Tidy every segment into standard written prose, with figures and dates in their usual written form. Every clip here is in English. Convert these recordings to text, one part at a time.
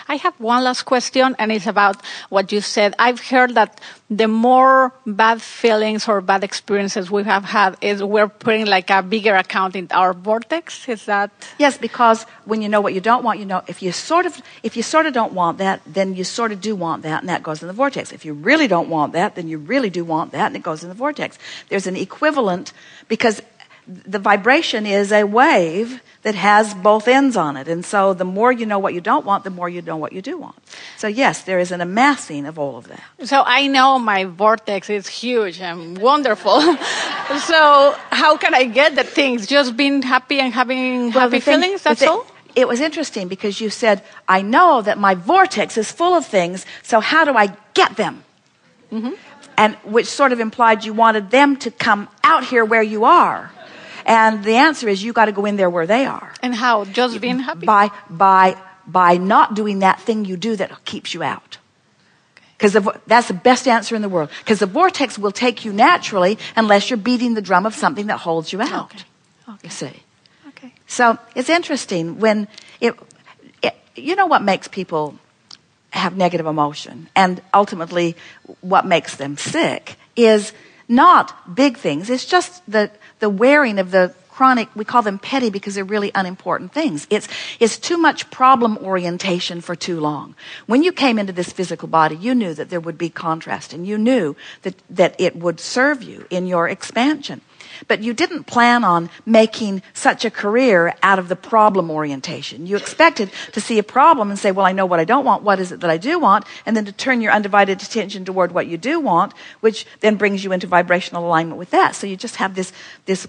I have one last question, and it's about what you said. I've heard that the more bad feelings or bad experiences we have had is we're putting like a bigger account in our vortex. Is that? Yes, because when you know what you don't want, you know if you sort of don't want that, then you sort of do want that, and that goes in the vortex. If you really don't want that, then you really do want that, and it goes in the vortex. There's an equivalent, because the vibration is a wave that has both ends on it. And so the more you know what you don't want, the more you know what you do want. So yes, there is an amassing of all of that. So I know my vortex is huge and wonderful. So how can I get the things? Just being happy and having happy feelings, that's all? It was interesting because you said, I know that my vortex is full of things, so how do I get them? Mm-hmm. And which sort of implied you wanted them to come out here where you are. And the answer is you got to go in there where they are. And how? Just being happy? By not doing that thing you do that keeps you out. Because that's the best answer in the world. Because the vortex will take you naturally unless you're beating the drum of something that holds you out. Okay. You see. Okay. So it's interesting when you know what makes people have negative emotion, and ultimately what makes them sick is not big things. It's just the wearing of the chronic, we call them petty because they're really unimportant things. It's too much problem orientation for too long. When you came into this physical body, you knew that there would be contrast, and you knew that it would serve you in your expansion. But you didn't plan on making such a career out of the problem orientation. You expected to see a problem and say, well, I know what I don't want. What is it that I do want? And then to turn your undivided attention toward what you do want, which then brings you into vibrational alignment with that. So you just have this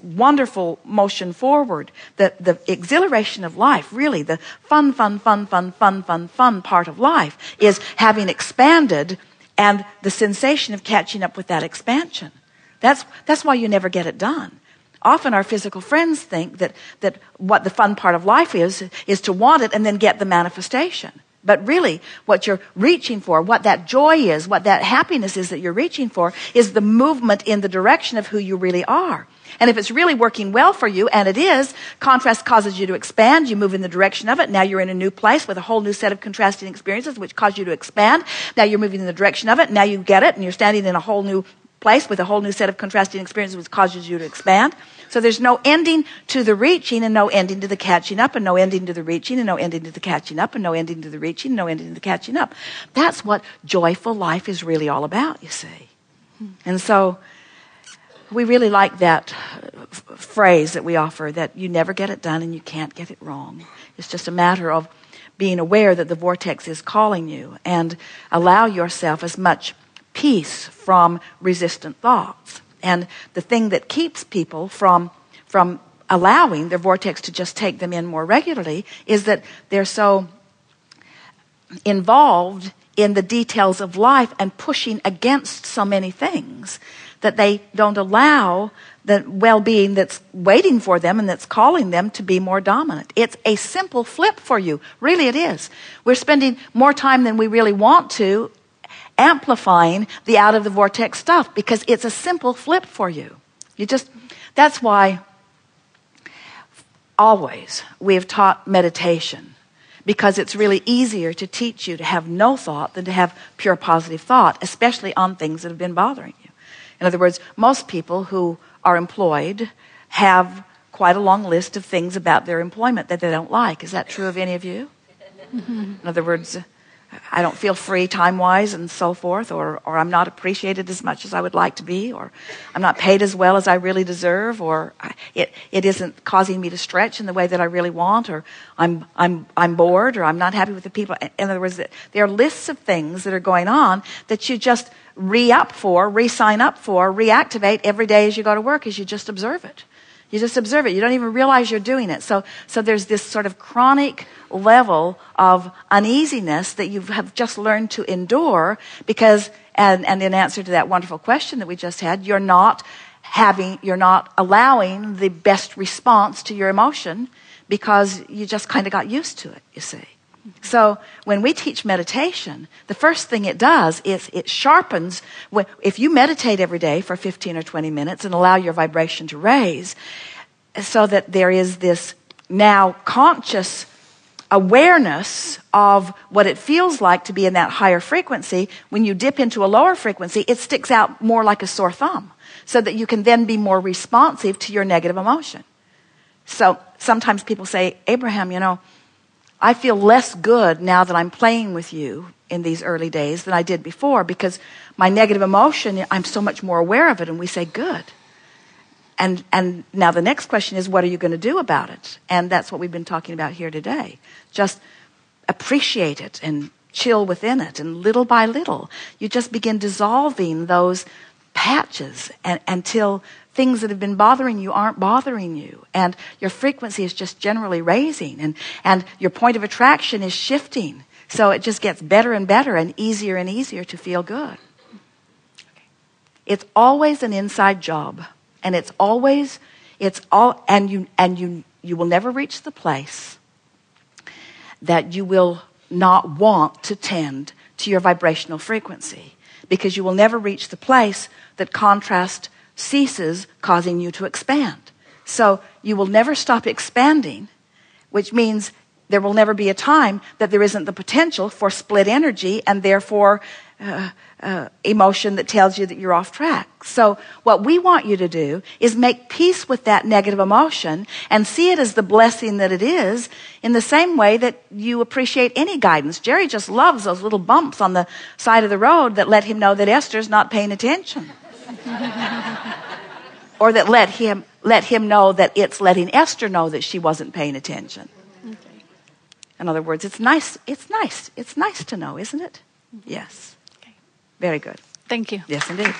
wonderful motion forward. The exhilaration of life, really, the fun part of life is having expanded and the sensation of catching up with that expansion. That's why you never get it done. Often our physical friends think that what the fun part of life is to want it and then get the manifestation. But really, what you're reaching for, what that joy is, what that happiness is that you're reaching for, is the movement in the direction of who you really are. And if it's really working well for you, and it is, contrast causes you to expand. You move in the direction of it. Now you're in a new place with a whole new set of contrasting experiences, which cause you to expand. Now you're moving in the direction of it. Now you get it, and you're standing in a whole new place with a whole new set of contrasting experiences which causes you to expand. So there's no ending to the reaching and no ending to the catching up, and no ending to the reaching and no ending to the catching up, and no ending to the reaching and no ending to the catching up. That's what joyful life is really all about, you see. And so we really like that phrase that we offer, that you never get it done and you can't get it wrong. It's just a matter of being aware that the vortex is calling you, and allow yourself as much peace from resistant thoughts. And the thing that keeps people from allowing their vortex to just take them in more regularly is that they're so involved in the details of life and pushing against so many things that they don't allow the well-being that's waiting for them and that's calling them to be more dominant. It's a simple flip for you. Really it is. We're spending more time than we really want to amplifying the out of the vortex stuff because it's a simple flip for you. That's why always we have taught meditation, because it's really easier to teach you to have no thought than to have pure positive thought, especially on things that have been bothering you. In other words, most people who are employed have quite a long list of things about their employment that they don't like. Is that true of any of you? In other words, I don't feel free time-wise and so forth, or I'm not appreciated as much as I would like to be, or I'm not paid as well as I really deserve, or it isn't causing me to stretch in the way that I really want, or I'm bored, or I'm not happy with the people. In other words, there are lists of things that are going on that you just re-sign up for, reactivate every day as you go to work, as you just observe it. You just observe it. You don't even realize you're doing it. So there's this sort of chronic level of uneasiness that you have just learned to endure because, and in answer to that wonderful question that we just had, you're not allowing the best response to your emotion because you just kind of got used to it, you see. So when we teach meditation, the first thing it does is it sharpens. If you meditate every day for 15 or 20 minutes and allow your vibration to raise so that there is this now conscious awareness of what it feels like to be in that higher frequency, when you dip into a lower frequency, it sticks out more like a sore thumb, so that you can then be more responsive to your negative emotion. So sometimes people say, Abraham, I feel less good now that I'm playing with you in these early days than I did before, because my negative emotion, I'm so much more aware of it. And we say, good. And now the next question is, what are you going to do about it? And that's what we've been talking about here today. Just appreciate it and chill within it. And little by little, you just begin dissolving those patches until things that have been bothering you aren't bothering you. And your frequency is just generally raising. And your point of attraction is shifting. So it just gets better and better and easier to feel good. It's always an inside job. And you will never reach the place that you will not want to tend to your vibrational frequency, because you will never reach the place that contrast ceases causing you to expand. So you will never stop expanding, which means there will never be a time that there isn't the potential for split energy and therefore emotion that tells you that you're off track. So what we want you to do is make peace with that negative emotion and see it as the blessing that it is, in the same way that you appreciate any guidance. Jerry just loves those little bumps on the side of the road that let him know that Esther's not paying attention. Or that let him know that it's letting Esther know that she wasn't paying attention. Okay. In other words, it's nice to know, isn't it? Yes. Okay. Very good. Thank you. Yes, indeed.